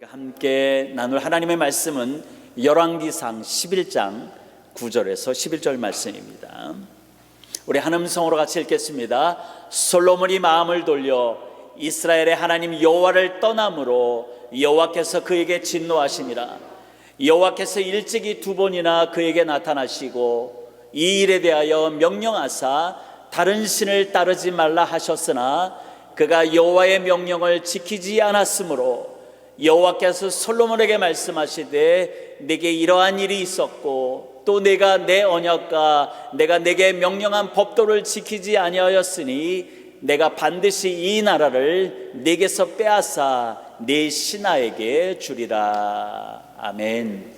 우리가 함께 나눌 하나님의 말씀은 열왕기상 11장 9절에서 11절 말씀입니다. 우리 한 음성으로 같이 읽겠습니다. 솔로몬이 마음을 돌려 이스라엘의 하나님 여호와를 떠남으로 여호와께서 그에게 진노하시니라. 여호와께서 일찍이 두 번이나 그에게 나타나시고 이 일에 대하여 명령하사 다른 신을 따르지 말라 하셨으나 그가 여호와의 명령을 지키지 않았으므로 여호와께서 솔로몬에게 말씀하시되 내게 이러한 일이 있었고 또 내가 내 언약과 내가 내게 명령한 법도를 지키지 아니하였으니 내가 반드시 이 나라를 내게서 빼앗아 내 신하에게 주리라. 아멘.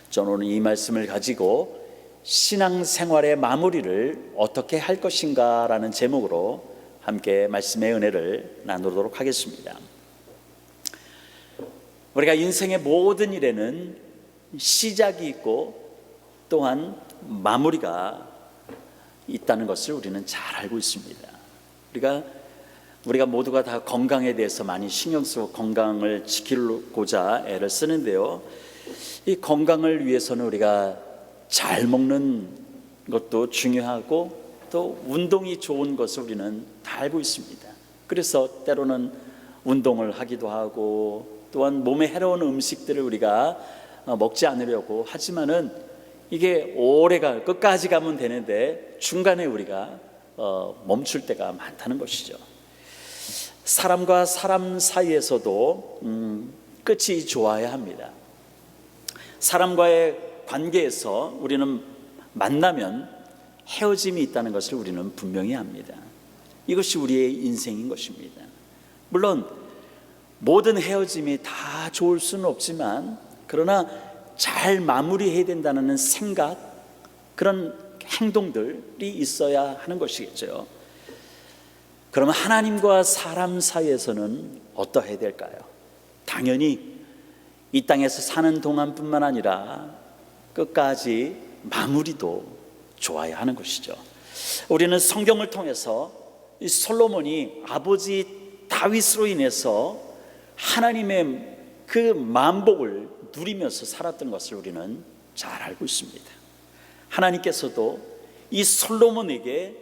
저는 오늘 이 말씀을 가지고 신앙생활의 마무리를 어떻게 할 것인가 라는 제목으로 함께 말씀의 은혜를 나누도록 하겠습니다. 우리가 인생의 모든 일에는 시작이 있고 또한 마무리가 있다는 것을 우리는 잘 알고 있습니다. 우리가 모두가 다 건강에 대해서 많이 신경 쓰고 건강을 지키고자 애를 쓰는데요, 이 건강을 위해서는 우리가 잘 먹는 것도 중요하고 또 운동이 좋은 것을 우리는 다 알고 있습니다. 그래서 때로는 운동을 하기도 하고 또한 몸에 해로운 음식들을 우리가 먹지 않으려고 하지만은 이게 오래가 끝까지 가면 되는데 중간에 우리가 멈출 때가 많다는 것이죠. 사람과 사람 사이에서도 끝이 좋아야 합니다. 사람과의 관계에서 우리는 만나면 헤어짐이 있다는 것을 우리는 분명히 압니다. 이것이 우리의 인생인 것입니다. 물론 모든 헤어짐이 다 좋을 수는 없지만 그러나 잘 마무리해야 된다는 생각, 그런 행동들이 있어야 하는 것이겠죠. 그러면 하나님과 사람 사이에서는 어떠해야 될까요? 당연히 이 땅에서 사는 동안뿐만 아니라 끝까지 마무리도 좋아야 하는 것이죠. 우리는 성경을 통해서 이 솔로몬이 아버지 다윗으로 인해서 하나님의 그 만복을 누리면서 살았던 것을 우리는 잘 알고 있습니다. 하나님께서도 이 솔로몬에게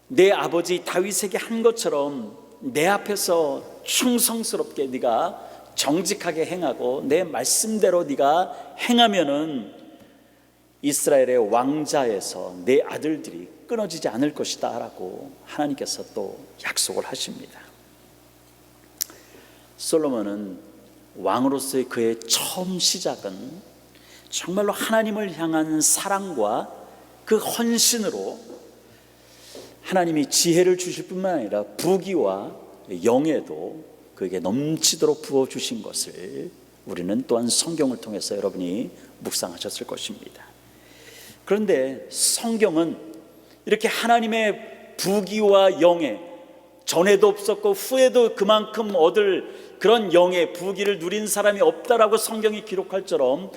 내 아버지 다윗에게 한 것처럼 내 앞에서 충성스럽게 네가 정직하게 행하고 내 말씀대로 네가 행하면은 이스라엘의 왕자에서 내 아들들이 끊어지지 않을 것이다 라고 하나님께서 또 약속을 하십니다. 솔로몬은 왕으로서의 그의 처음 시작은 정말로 하나님을 향한 사랑과 그 헌신으로 하나님이 지혜를 주실 뿐만 아니라 부귀와 영예도 그에게 넘치도록 부어주신 것을 우리는 또한 성경을 통해서 여러분이 묵상하셨을 것입니다. 그런데 성경은 이렇게 하나님의 부귀와 영예, 전에도 없었고 후에도 그만큼 얻을 그런 영예, 부귀를 누린 사람이 없다라고 성경이 기록할처럼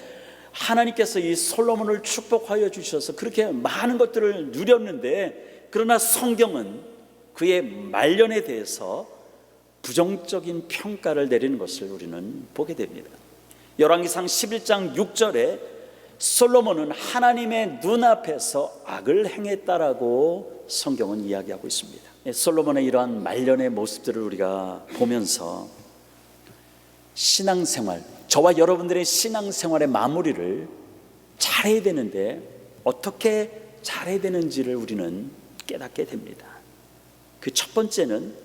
하나님께서 이 솔로몬을 축복하여 주셔서 그렇게 많은 것들을 누렸는데, 그러나 성경은 그의 말년에 대해서 부정적인 평가를 내리는 것을 우리는 보게 됩니다. 열왕기상 11장 6절에 솔로몬은 하나님의 눈앞에서 악을 행했다라고 성경은 이야기하고 있습니다. 솔로몬의 이러한 말년의 모습들을 우리가 보면서 신앙생활, 저와 여러분들의 신앙생활의 마무리를 잘해야 되는데 어떻게 잘해야 되는지를 우리는 깨닫게 됩니다. 그 첫 번째는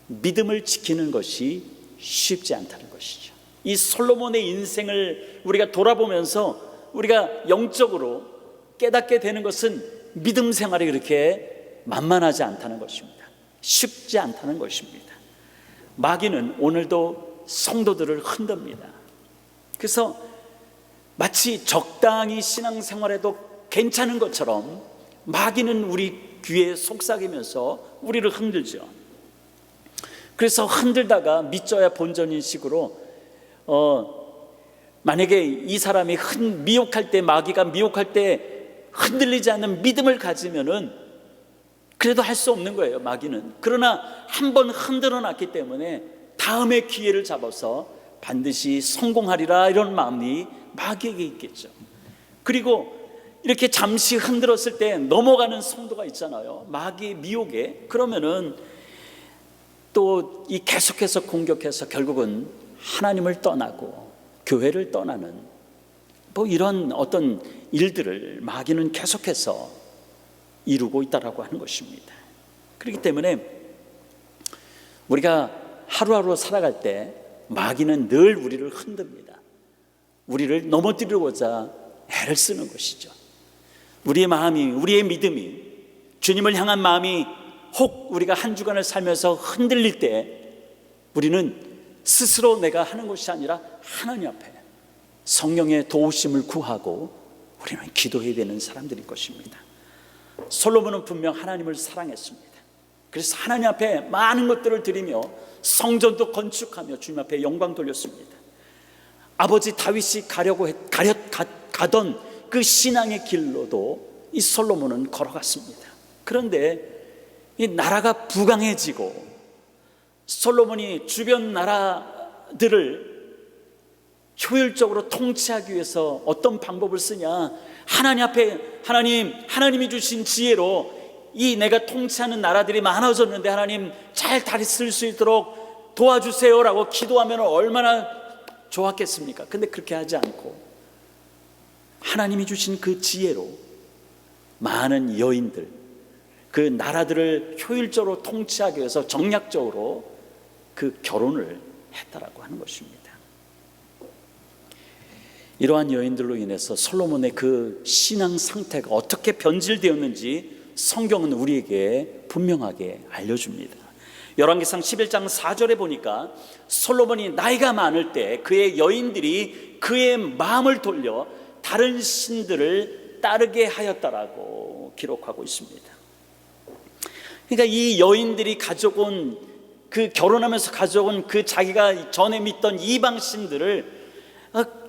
믿음을 지키는 것이 쉽지 않다는 것이죠. 이 솔로몬의 인생을 우리가 돌아보면서 우리가 영적으로 깨닫게 되는 것은 믿음 생활이 그렇게 만만하지 않다는 것입니다. 쉽지 않다는 것입니다. 마귀는 오늘도 성도들을 흔듭니다. 그래서 마치 적당히 신앙생활에도 괜찮은 것처럼 마귀는 우리 귀에 속삭이면서 우리를 흔들죠. 그래서 흔들다가 믿져야 본전인 식으로 만약에 이 사람이 미혹할 때, 마귀가 미혹할 때 흔들리지 않는 믿음을 가지면은 그래도 할 수 없는 거예요, 마귀는. 그러나 한 번 흔들어 놨기 때문에 다음에 기회를 잡아서 반드시 성공하리라 이런 마음이 마귀에게 있겠죠. 그리고 이렇게 잠시 흔들었을 때 넘어가는 성도가 있잖아요. 마귀의 미혹에. 그러면은 또 이 계속해서 공격해서 결국은 하나님을 떠나고 교회를 떠나는 뭐 이런 어떤 일들을 마귀는 계속해서 이루고 있다라고 하는 것입니다. 그렇기 때문에 우리가 하루하루 살아갈 때 마귀는 늘 우리를 흔듭니다. 우리를 넘어뜨리고자 애를 쓰는 것이죠. 우리의 마음이, 우리의 믿음이, 주님을 향한 마음이 혹 우리가 한 주간을 살면서 흔들릴 때 우리는 스스로 내가 하는 것이 아니라 하나님 앞에 성령의 도우심을 구하고 우리는 기도해야 되는 사람들일 것입니다. 솔로몬은 분명 하나님을 사랑했습니다. 그래서 하나님 앞에 많은 것들을 드리며 성전도 건축하며 주님 앞에 영광 돌렸습니다. 아버지 다윗이 가던 그 신앙의 길로도 이 솔로몬은 걸어갔습니다. 그런데 이 나라가 부강해지고 솔로몬이 주변 나라들을 효율적으로 통치하기 위해서 어떤 방법을 쓰냐, 하나님 앞에 하나님이 주신 지혜로 이 내가 통치하는 나라들이 많아졌는데 하나님 잘 다스릴 수 있도록 도와주세요라고 기도하면 얼마나 좋았겠습니까? 근데 그렇게 하지 않고 하나님이 주신 그 지혜로 많은 여인들, 그 나라들을 효율적으로 통치하기 위해서 정략적으로 그 결혼을 했다라고 하는 것입니다. 이러한 여인들로 인해서 솔로몬의 그 신앙 상태가 어떻게 변질되었는지 성경은 우리에게 분명하게 알려줍니다. 열왕기상 11장 4절에 보니까 솔로몬이 나이가 많을 때 그의 여인들이 그의 마음을 돌려 다른 신들을 따르게 하였다라고 기록하고 있습니다. 그러니까 이 여인들이 가져온 그 결혼하면서 가져온 그 자기가 전에 믿던 이방 신들을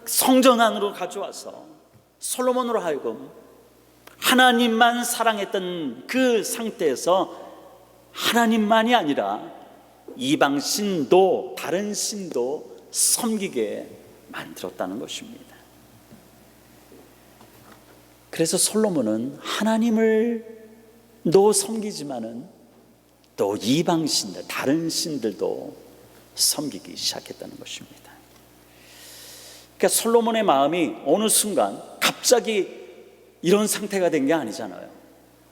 성전 안으로 가져와서 솔로몬으로 하여금 하나님만 사랑했던 그 상태에서 하나님만이 아니라 이방 신도 다른 신도 섬기게 만들었다는 것입니다. 그래서 솔로몬은 하나님을도 섬기지만은 또 이방 신들 다른 신들도 섬기기 시작했다는 것입니다. 그러니까 솔로몬의 마음이 어느 순간 갑자기 이런 상태가 된 게 아니잖아요.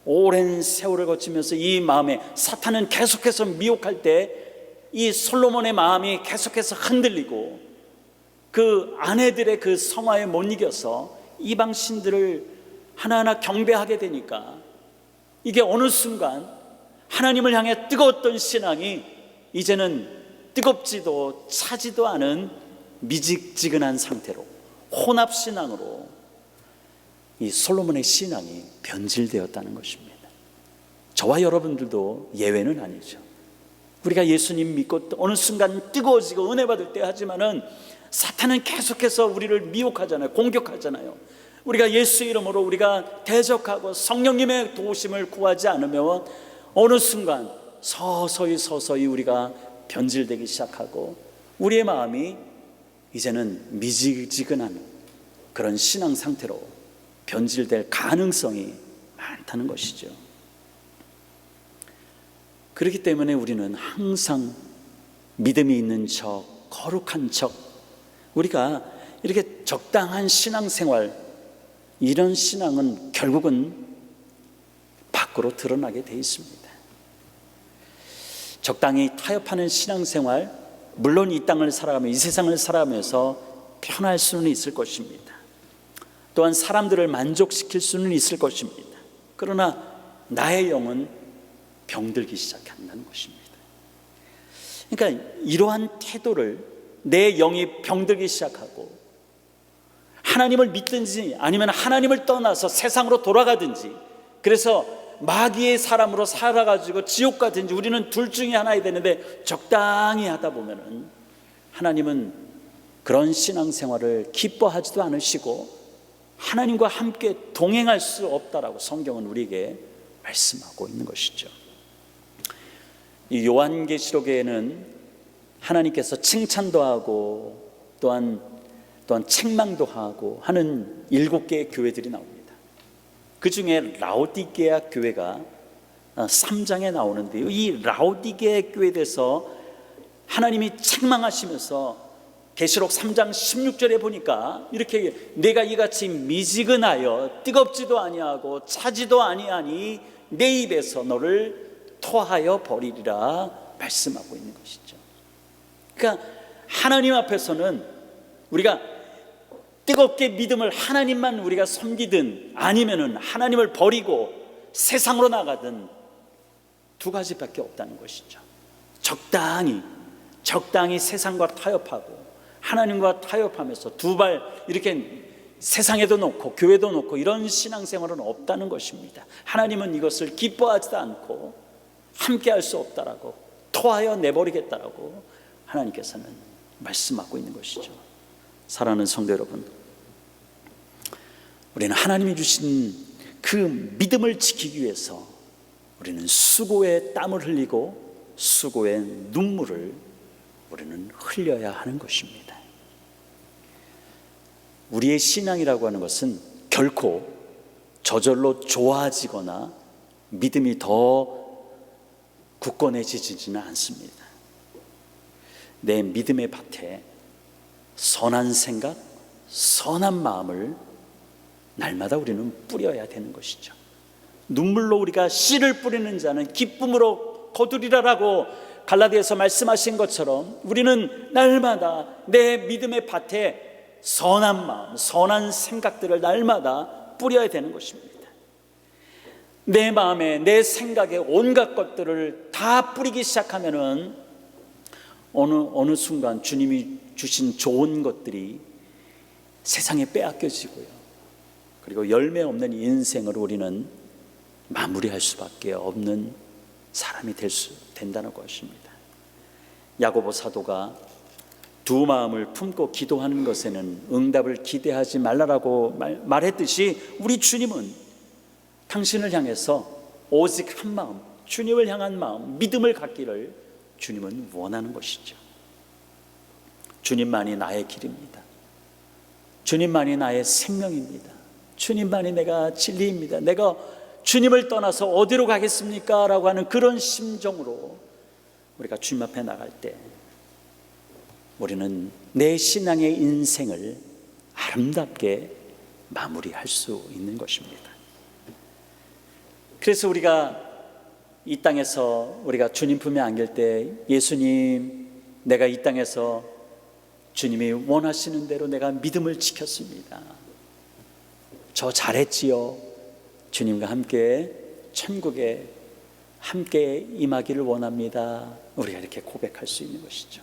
오랜 세월을 거치면서 이 마음에 사탄은 계속해서 미혹할 때 이 솔로몬의 마음이 계속해서 흔들리고 그 아내들의 그 성화에 못 이겨서 이방 신들을 하나하나 경배하게 되니까 이게 어느 순간 하나님을 향해 뜨거웠던 신앙이 이제는 뜨겁지도 차지도 않은 미지근한 상태로 혼합신앙으로 이 솔로몬의 신앙이 변질되었다는 것입니다. 저와 여러분들도 예외는 아니죠. 우리가 예수님 믿고 어느 순간 뜨거워지고 은혜 받을 때 하지만은 사탄은 계속해서 우리를 미혹하잖아요. 공격하잖아요. 우리가 예수 이름으로 우리가 대적하고 성령님의 도우심을 구하지 않으면 어느 순간 서서히 우리가 변질되기 시작하고 우리의 마음이 이제는 미지근한 그런 신앙 상태로 변질될 가능성이 많다는 것이죠. 그렇기 때문에 우리는 항상 믿음이 있는 척, 거룩한 척, 우리가 이렇게 적당한 신앙생활, 이런 신앙은 결국은 밖으로 드러나게 돼 있습니다. 적당히 타협하는 신앙생활, 물론 이 땅을 살아가며 이 세상을 살아가면서 편할 수는 있을 것입니다. 또한 사람들을 만족시킬 수는 있을 것입니다. 그러나 나의 영은 병들기 시작한다는 것입니다. 그러니까 이러한 태도를 내 영이 병들기 시작하고 하나님을 믿든지 아니면 하나님을 떠나서 세상으로 돌아가든지, 그래서 마귀의 사람으로 살아가지고 지옥 가든지 우리는 둘 중에 하나야 되는데 적당히 하다 보면은 하나님은 그런 신앙생활을 기뻐하지도 않으시고 하나님과 함께 동행할 수 없다라고 성경은 우리에게 말씀하고 있는 것이죠. 이 요한계시록에는 하나님께서 칭찬도 하고 또한 책망도 하고 하는 7개의 교회들이 나옵니다. 그 중에 라오디게아 교회가 3장에 나오는데요, 이 라오디게아 교회에 대해서 하나님이 책망하시면서 계시록 3장 16절에 보니까 이렇게 내가 이같이 미지근하여 뜨겁지도 아니하고 차지도 아니하니 내 입에서 너를 토하여 버리리라 말씀하고 있는 것이죠. 그러니까 하나님 앞에서는 우리가 뜨겁게 믿음을 하나님만 우리가 섬기든 아니면은 하나님을 버리고 세상으로 나가든 두 가지밖에 없다는 것이죠. 적당히 세상과 타협하고 하나님과 타협하면서 두 발 이렇게 세상에도 놓고 교회도 놓고 이런 신앙생활은 없다는 것입니다. 하나님은 이것을 기뻐하지도 않고 함께 할 수 없다라고 토하여 내버리겠다라고 하나님께서는 말씀하고 있는 것이죠. 사랑하는 성도 여러분, 우리는 하나님이 주신 그 믿음을 지키기 위해서 우리는 수고의 땀을 흘리고 수고의 눈물을 우리는 흘려야 하는 것입니다. 우리의 신앙이라고 하는 것은 결코 저절로 좋아지거나 믿음이 더 굳건해지지는 않습니다. 내 믿음의 밭에 선한 생각, 선한 마음을 날마다 우리는 뿌려야 되는 것이죠. 눈물로 우리가 씨를 뿌리는 자는 기쁨으로 거두리라라고 갈라디아서 말씀하신 것처럼 우리는 날마다 내 믿음의 밭에 선한 마음, 선한 생각들을 날마다 뿌려야 되는 것입니다. 내 마음에, 내 생각에 온갖 것들을 다 뿌리기 시작하면은 어느 순간 주님이 주신 좋은 것들이 세상에 빼앗겨지고요, 그리고 열매 없는 인생을 우리는 마무리할 수밖에 없는 사람이 된다는 것입니다. 야고보 사도가 두 마음을 품고 기도하는 것에는 응답을 기대하지 말라라고 말했듯이 우리 주님은 당신을 향해서 오직 한 마음, 주님을 향한 마음, 믿음을 갖기를 주님은 원하는 것이죠. 주님만이 나의 길입니다. 주님만이 나의 생명입니다. 주님만이 내가 진리입니다. 내가 주님을 떠나서 어디로 가겠습니까? 라고 하는 그런 심정으로 우리가 주님 앞에 나갈 때 우리는 내 신앙의 인생을 아름답게 마무리할 수 있는 것입니다. 그래서 우리가 이 땅에서 우리가 주님 품에 안길 때 예수님, 내가 이 땅에서 주님이 원하시는 대로 내가 믿음을 지켰습니다. 저 잘했지요. 주님과 함께 천국에 함께 임하기를 원합니다. 우리가 이렇게 고백할 수 있는 것이죠.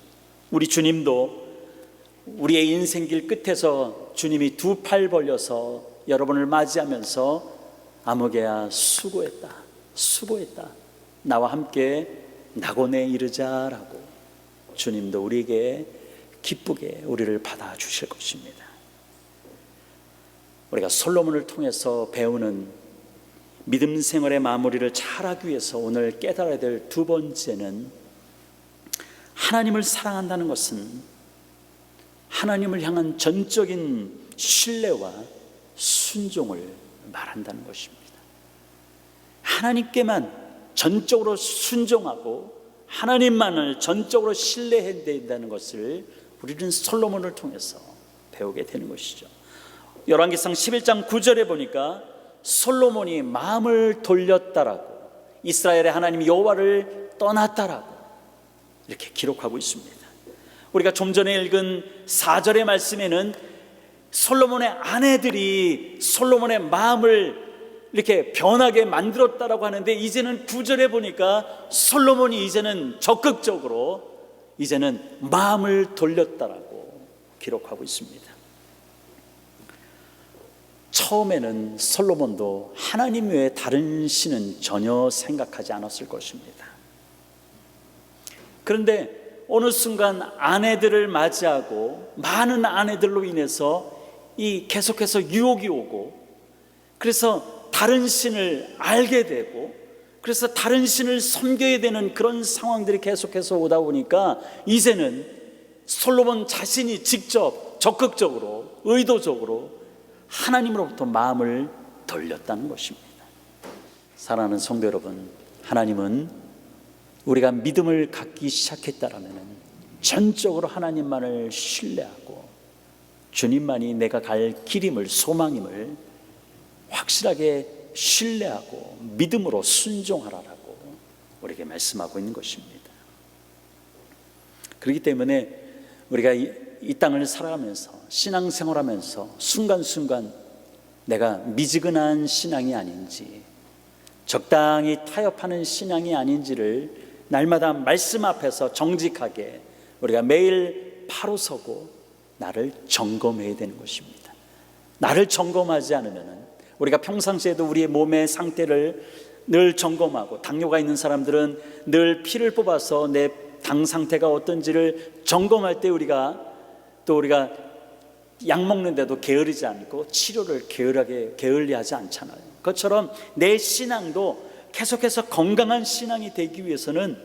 우리 주님도 우리의 인생길 끝에서 주님이 두 팔 벌려서 여러분을 맞이하면서 아무개야 수고했다. 나와 함께 낙원에 이르자라고 주님도 우리에게 기쁘게 우리를 받아주실 것입니다. 우리가 솔로몬을 통해서 배우는 믿음 생활의 마무리를 잘하기 위해서 오늘 깨달아야 될 두 번째는, 하나님을 사랑한다는 것은 하나님을 향한 전적인 신뢰와 순종을 말한다는 것입니다. 하나님께만 전적으로 순종하고 하나님만을 전적으로 신뢰해야 된다는 것을 우리는 솔로몬을 통해서 배우게 되는 것이죠. 열왕기상 11장 9절에 보니까 솔로몬이 마음을 돌렸다라고, 이스라엘의 하나님 여호와를 떠났다라고 이렇게 기록하고 있습니다. 우리가 좀 전에 읽은 4절의 말씀에는 솔로몬의 아내들이 솔로몬의 마음을 이렇게 변하게 만들었다라고 하는데, 이제는 9절에 보니까 솔로몬이 이제는 적극적으로 이제는 마음을 돌렸다라고 기록하고 있습니다. 처음에는 솔로몬도 하나님 외에 다른 신은 전혀 생각하지 않았을 것입니다. 그런데 어느 순간 아내들을 맞이하고 많은 아내들로 인해서 계속해서 유혹이 오고, 그래서 다른 신을 알게 되고, 그래서 다른 신을 섬겨야 되는 그런 상황들이 계속해서 오다 보니까 이제는 솔로몬 자신이 직접 적극적으로 의도적으로 하나님으로부터 마음을 돌렸다는 것입니다. 사랑하는 성도 여러분, 하나님은 우리가 믿음을 갖기 시작했다라면 전적으로 하나님만을 신뢰하고 주님만이 내가 갈 길임을, 소망임을 확실하게 신뢰하고 믿음으로 순종하라라고 우리에게 말씀하고 있는 것입니다. 그렇기 때문에 우리가 이 땅을 살아가면서 신앙생활하면서 순간순간 내가 미지근한 신앙이 아닌지, 적당히 타협하는 신앙이 아닌지를 날마다 말씀 앞에서 정직하게 우리가 매일 바로 서고 나를 점검해야 되는 것입니다. 나를 점검하지 않으면 우리가 평상시에도 우리의 몸의 상태를 늘 점검하고, 당뇨가 있는 사람들은 늘 피를 뽑아서 내 당 상태가 어떤지를 점검할 때 우리가 약 먹는데도 게으르지 않고 치료를 게을리하지 않잖아요. 그것처럼 내 신앙도 계속해서 건강한 신앙이 되기 위해서는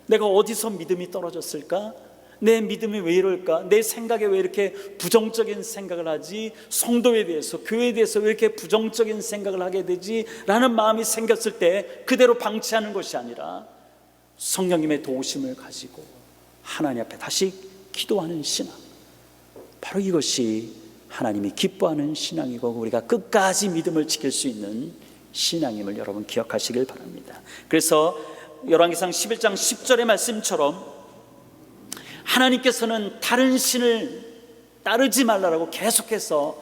내가 어디서 믿음이 떨어졌을까? 내 믿음이 왜 이럴까? 내 생각에 왜 이렇게 부정적인 생각을 하지? 성도에 대해서, 교회에 대해서 왜 이렇게 부정적인 생각을 하게 되지? 라는 마음이 생겼을 때 그대로 방치하는 것이 아니라 성령님의 도우심을 가지고 하나님 앞에 다시 기도하는 신앙, 바로 이것이 하나님이 기뻐하는 신앙이고 우리가 끝까지 믿음을 지킬 수 있는 신앙임을 여러분 기억하시길 바랍니다. 그래서 열왕기상 11장 10절의 말씀처럼 하나님께서는 다른 신을 따르지 말라라고 계속해서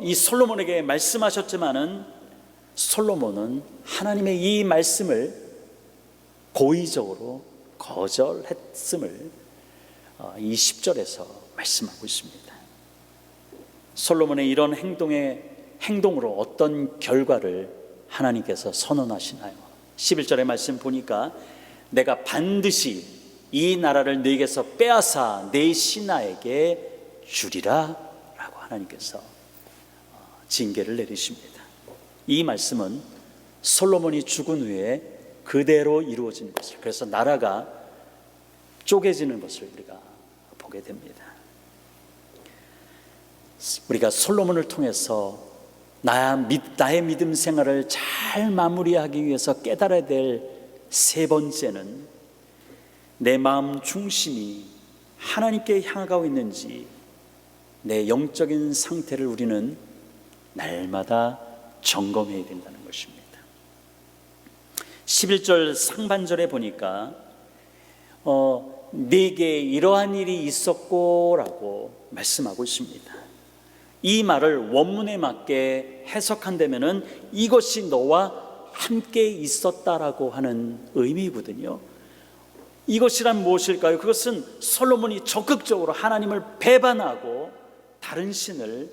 이 솔로몬에게 말씀하셨지만은 솔로몬은 하나님의 이 말씀을 고의적으로 거절했음을 이 10절에서 말씀하고 있습니다. 솔로몬의 이런 행동으로 어떤 결과를 하나님께서 선언하시나요? 11절의 말씀 보니까 내가 반드시 이 나라를 너에게서 빼앗아 내 신하에게 주리라 라고 하나님께서 징계를 내리십니다. 이 말씀은 솔로몬이 죽은 후에 그대로 이루어지는 것을, 그래서 나라가 쪼개지는 것을 우리가 보게 됩니다. 우리가 솔로몬을 통해서 나의 믿음 생활을 잘 마무리하기 위해서 깨달아야 될 세 번째는 내 마음 중심이 하나님께 향하고 있는지 내 영적인 상태를 우리는 날마다 점검해야 된다는 것입니다. 11절 상반절에 보니까 네게 이러한 일이 있었고 라고 말씀하고 있습니다. 이 말을 원문에 맞게 해석한다면은 이것이 너와 함께 있었다라고 하는 의미거든요. 이것이란 무엇일까요? 그것은 솔로몬이 적극적으로 하나님을 배반하고 다른 신을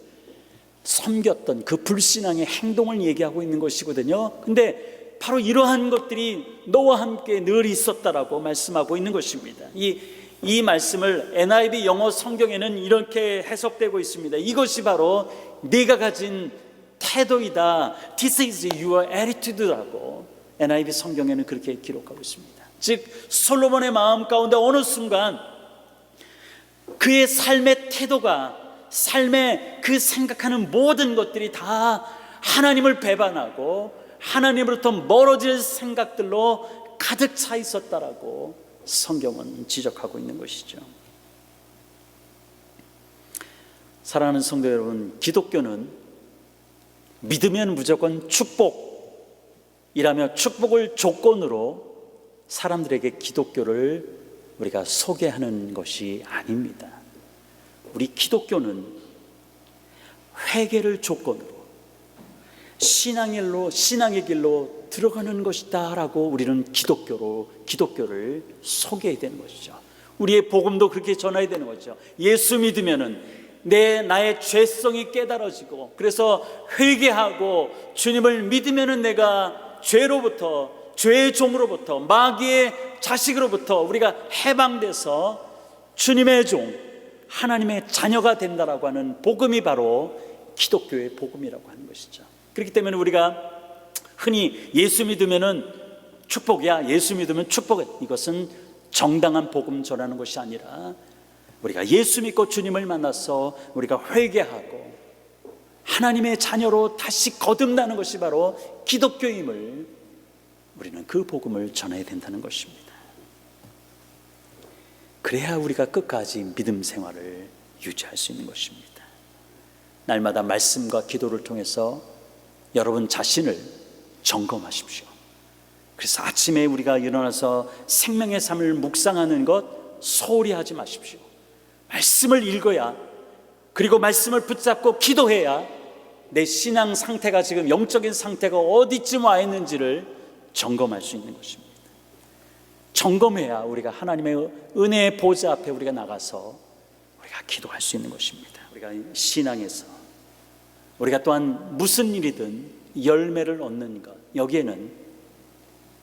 섬겼던 그 불신앙의 행동을 얘기하고 있는 것이거든요. 근데 바로 이러한 것들이 너와 함께 늘 있었다라고 말씀하고 있는 것입니다. 이 말씀을 NIV 영어 성경에는 이렇게 해석되고 있습니다. 이것이 바로 네가 가진 태도이다. This is your attitude라고 NIV 성경에는 그렇게 기록하고 있습니다. 즉 솔로몬의 마음 가운데 어느 순간 그의 삶의 태도가, 삶의 그 생각하는 모든 것들이 다 하나님을 배반하고 하나님으로부터 멀어질 생각들로 가득 차 있었다라고 성경은 지적하고 있는 것이죠. 사랑하는 성도 여러분, 기독교는 믿으면 무조건 축복이라며 축복을 조건으로 사람들에게 기독교를 우리가 소개하는 것이 아닙니다. 우리 기독교는 회개를 조건으로 신앙의 길로 들어가는 것이다 라고 우리는 기독교를 소개해야 되는 것이죠. 우리의 복음도 그렇게 전해야 되는 거죠. 예수 믿으면은 나의 죄성이 깨달아지고, 그래서 회개하고 주님을 믿으면은 내가 죄의 종으로부터, 마귀의 자식으로부터 우리가 해방돼서 주님의 종, 하나님의 자녀가 된다라고 하는 복음이 바로 기독교의 복음이라고 하는 것이죠. 그렇기 때문에 우리가 흔히 예수 믿으면은 축복이야, 예수 믿으면 축복이야, 이것은 정당한 복음 전하는 것이 아니라 우리가 예수 믿고 주님을 만나서 우리가 회개하고 하나님의 자녀로 다시 거듭나는 것이 바로 기독교임을 우리는 그 복음을 전해야 된다는 것입니다. 그래야 우리가 끝까지 믿음 생활을 유지할 수 있는 것입니다. 날마다 말씀과 기도를 통해서 여러분 자신을 점검하십시오. 그래서 아침에 우리가 일어나서 생명의 삶을 묵상하는 것 소홀히 하지 마십시오. 말씀을 읽어야, 그리고 말씀을 붙잡고 기도해야 내 신앙 상태가, 지금 영적인 상태가 어디쯤 와 있는지를 점검할 수 있는 것입니다. 점검해야 우리가 하나님의 은혜의 보좌 앞에 우리가 나가서 우리가 기도할 수 있는 것입니다. 우리가 신앙에서 우리가 또한 무슨 일이든 열매를 얻는 것, 여기에는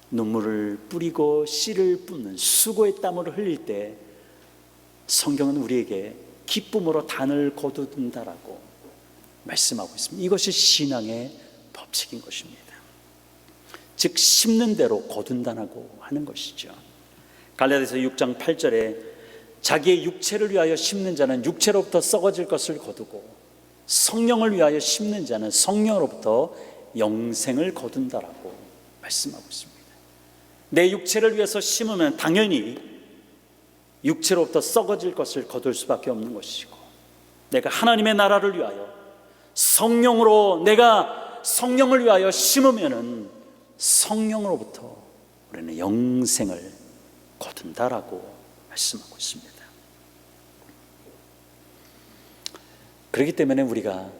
눈물을 뿌리고 씨를 뿜는 수고의 땀을 흘릴 때 성경은 우리에게 기쁨으로 단을 거둔다라고 말씀하고 있습니다. 이것이 신앙의 법칙인 것입니다. 즉 심는 대로 거둔다라고 하는 것이죠. 갈라디아서 6장 8절에 자기의 육체를 위하여 심는 자는 육체로부터 썩어질 것을 거두고 성령을 위하여 심는 자는 성령으로부터 영생을 거둔다라고 말씀하고 있습니다. 내 육체를 위해서 심으면 당연히 육체로부터 썩어질 것을 거둘 수밖에 없는 것이고, 내가 하나님의 나라를 위하여 성령으로 내가 성령을 위하여 심으면은 성령으로부터 우리는 영생을 거둔다라고 말씀하고 있습니다. 그렇기 때문에 우리가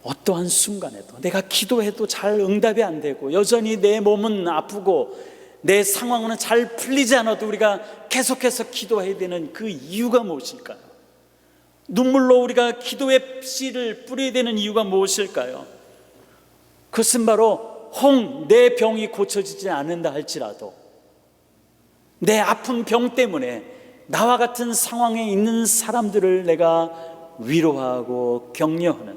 어떠한 순간에도 내가 기도해도 잘 응답이 안 되고 여전히 내 몸은 아프고 내 상황은 잘 풀리지 않아도 우리가 계속해서 기도해야 되는 그 이유가 무엇일까요? 눈물로 우리가 기도의 씨를 뿌려야 되는 이유가 무엇일까요? 그것은 바로 내 병이 고쳐지지 않는다 할지라도 내 아픈 병 때문에 나와 같은 상황에 있는 사람들을 내가 위로하고 격려하는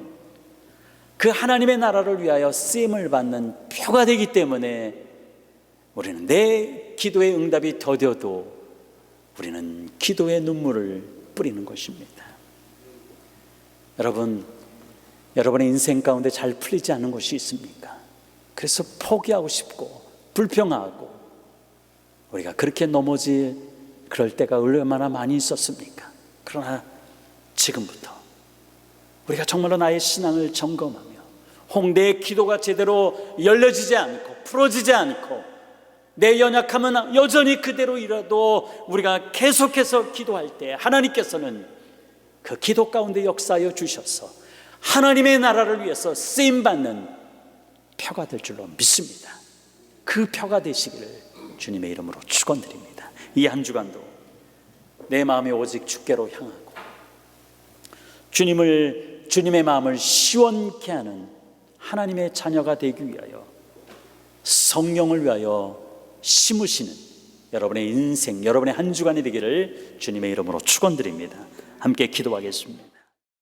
그 하나님의 나라를 위하여 쓰임을 받는 표가 되기 때문에 우리는 내 기도의 응답이 더뎌도 우리는 기도의 눈물을 뿌리는 것입니다. 여러분, 여러분의 인생 가운데 잘 풀리지 않는 것이 있습니까? 그래서 포기하고 싶고 불평하고 우리가 그렇게 넘어질 그럴 때가 얼마나 많이 있었습니까? 그러나 지금부터 우리가 정말로 나의 신앙을 점검하며 내 기도가 제대로 열려지지 않고 풀어지지 않고 내 연약함은 여전히 그대로이라도 우리가 계속해서 기도할 때 하나님께서는 그 기도 가운데 역사하여 주셔서 하나님의 나라를 위해서 쓰임받는 표가 될 줄로 믿습니다. 그 표가 되시기를 주님의 이름으로 축원드립니다. 이 한 주간도 내 마음이 오직 주께로 향하고 주님의 마음을 시원케 하는 하나님의 자녀가 되기 위하여 성령을 위하여 심으시는 여러분의 인생, 여러분의 한 주간이 되기를 주님의 이름으로 축원드립니다. 함께 기도하겠습니다.